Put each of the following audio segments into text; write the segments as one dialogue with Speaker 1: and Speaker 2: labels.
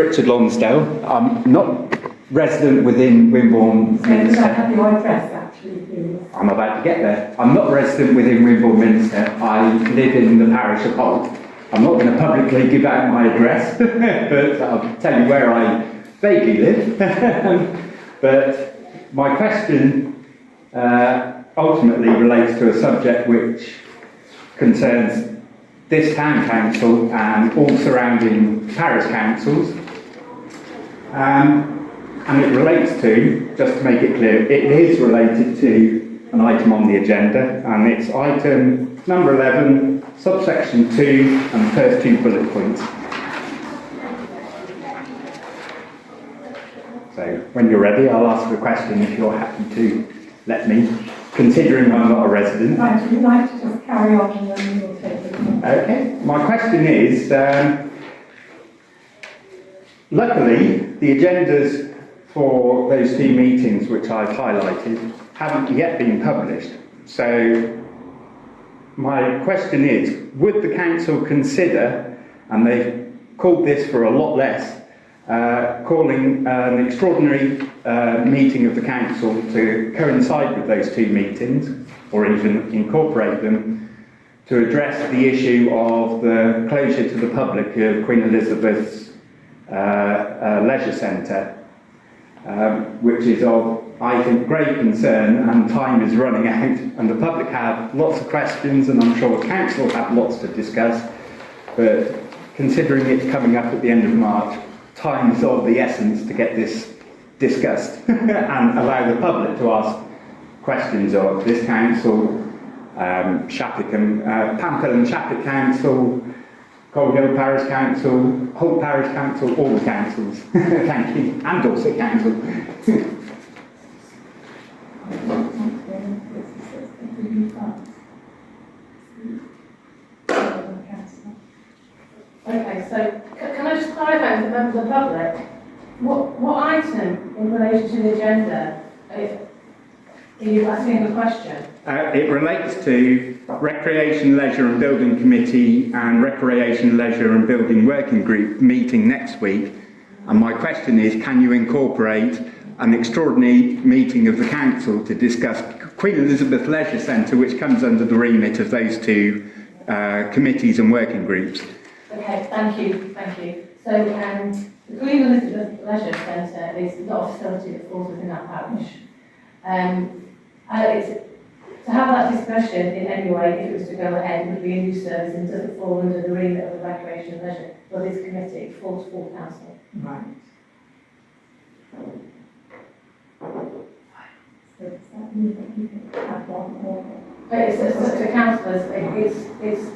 Speaker 1: Richard Lonsdale. I'm not resident within Wimborne Minster.
Speaker 2: Can I have your address, actually, please?
Speaker 1: I'm about to get there. I'm not resident within Wimborne Minster. I live in the parish of Holt. I'm not going to publicly give out my address, but I'll tell you where I vaguely live. But my question ultimately relates to a subject which concerns this town council and all surrounding parish councils. And it relates to, just to make it clear, it is related to an item on the agenda, and it's item number 11, subsection 2, and the first 2 bullet points. So when you're ready, I'll ask the question if you're happy to let me, considering I'm not a resident.
Speaker 2: Right, would you like to just carry on and then we'll take it?
Speaker 1: Okay, my question is, luckily the agendas for those 2 meetings which I've highlighted haven't yet been published. So my question is, would the council consider, and they've called this for a lot less, calling an extraordinary meeting of the council to coincide with those 2 meetings, or even incorporate them, to address the issue of the closure to the public of Queen Elizabeth's leisure centre, which is of, I think, great concern, and time is running out, and the public have lots of questions, and I'm sure the council have lots to discuss, but considering it's coming up at the end of March, time is of the essence to get this discussed and allow the public to ask questions of this council, Pampill and Shappett Council, Cold Hill Parish Council, Holt Parish Council, all the councils. Thank you. And Dorset Council.
Speaker 3: Okay, so can I just clarify for members of the public, what item in relation to the agenda are you asking a question?
Speaker 1: It relates to Recreation, Leisure and Building Committee and Recreation, Leisure and Building Working Group meeting next week. And my question is, can you incorporate an extraordinary meeting of the council to discuss Queen Elizabeth Leisure Centre, which comes under the remit of those 2 committees and working groups?
Speaker 3: Okay, thank you. So the Queen Elizabeth Leisure Centre is not a facility that falls within our parish. To have that discussion in any way, if it was to go ahead, would be a new service and doesn't fall under the remit of the Recreation and Leisure, but this committee, it falls full council.
Speaker 2: Right. So does that mean that you can have one order?
Speaker 3: It's the councillors,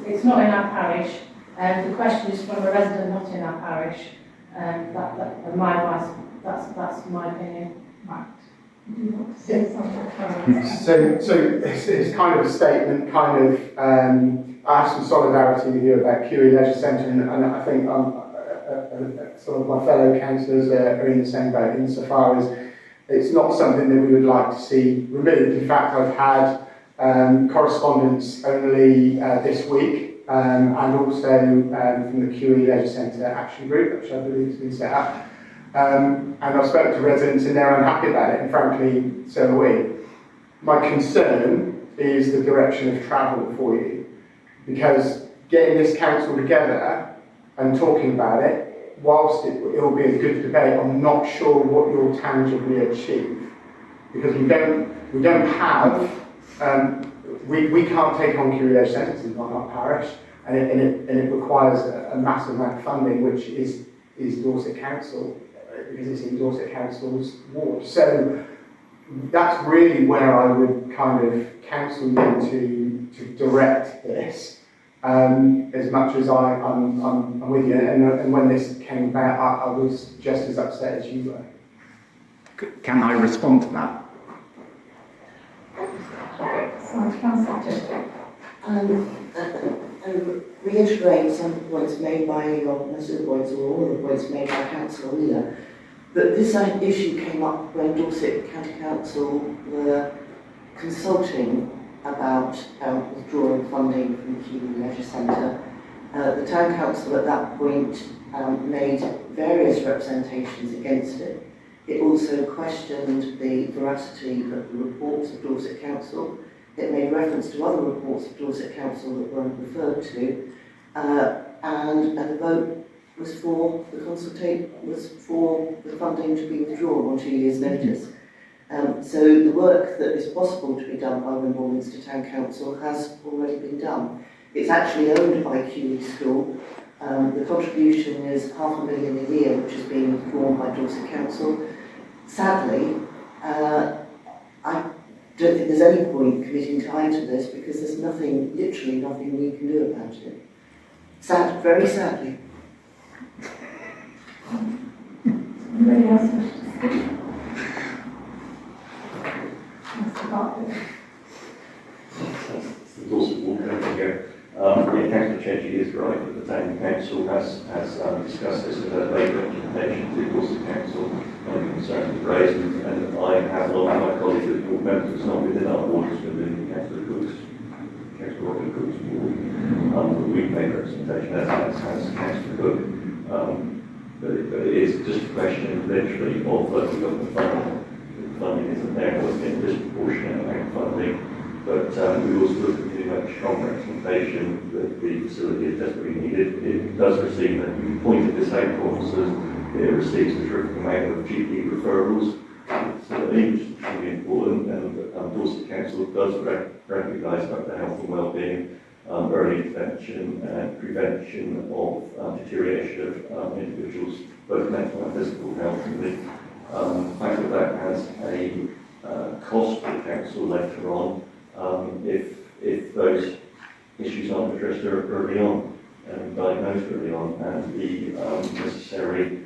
Speaker 3: it's not in our parish, the question is from a resident not in our parish, my advice, that's my opinion.
Speaker 2: Right. Do you want to say something?
Speaker 4: So it's kind of a statement, I have some solidarity with you about QE Leisure Centre, and I think some of my fellow councillors are in the same boat insofar as it's not something that we would like to see removed. In fact, I've had correspondence only this week, and also from the QE Leisure Centre Action Group, which I believe has been set up. And I've spoken to residents and they're unhappy about it, and frankly, so are we. My concern is the direction of travel for you, because getting this council together and talking about it, whilst it will be a good debate, I'm not sure what you'll tangibly achieve, because we don't have, we can't take on QE Leisure Centres in our parish, and it requires a massive amount of funding, which is Dorset Council, because it's in Dorset Council's ward. So that's really where I would kind of counsel you to direct this, as much as I'm with you. And when this came about, I was just as upset as you were.
Speaker 1: Can I respond to that?
Speaker 2: Sorry, Councillor.
Speaker 5: And reiterate some points made by, or most of the points, or all the points made by Councillor Wheeler, that this issue came up when Dorset County Council were consulting about withdrawing funding from the Leisure Centre. The Town Council at that point made various representations against it. It also questioned the veracity of the reports of Dorset Council. It made reference to other reports of Dorset Council that weren't referred to, and the vote was for the funding to be withdrawn on 2 years' notice. So the work that is possible to be done by Wimborne Minster Town Council has already been done. It's actually owned by QE School. The contribution is £500,000 a year, which is being borne by Dorset Council. Sadly, I don't think there's any point committing time to this because there's nothing, literally nothing we can do about it. Sad, very sadly.
Speaker 2: Anybody else wish to speak? Mr. Bartlett.
Speaker 6: The Dorset Walk over here. Yeah, Councillor Chetty is right that the Town Council has discussed this in a late representation to Dorset Council and concerns raised, and I have along with my colleague that your members not within our ward, it's within Councillor Cook's, Councillor Robin Cook's ward, but we've made representation as Councillor Cook. But it is just a question literally of local government funding. The funding isn't there, or it's been disproportionate amount of funding. But we also look at giving a strong representation that the facility is desperately needed. It does receive, and you pointed this out to officers, it receives a terrific amount of GP referrals. Facility, which is really important, and Dorset Council does recognise that the health and well-being, early intervention and prevention of deterioration of individuals, both mental and physical health. And the fact that that has a cost for the council later on, if those issues aren't addressed early on and diagnosed early on, and the necessary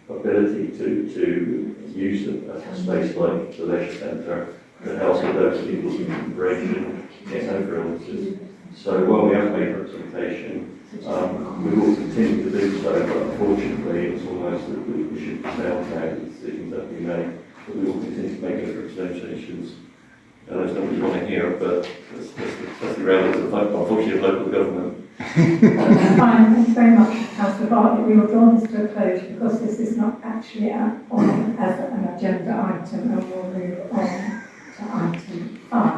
Speaker 6: ability to use a space like the leisure centre to help with those people's recuperation in over illnesses. So while we have made representation, we will continue to do so, but unfortunately it's almost that we should be nailed now, the decisions that we make. But we will continue to make those representations. There's nobody want to hear, but that's the reality of unfortunately of local government.
Speaker 2: Fine, thank you very much, Councillor Bartlett. We will draw this to a close because this is not actually on as an agenda item, and we'll move on to item 5.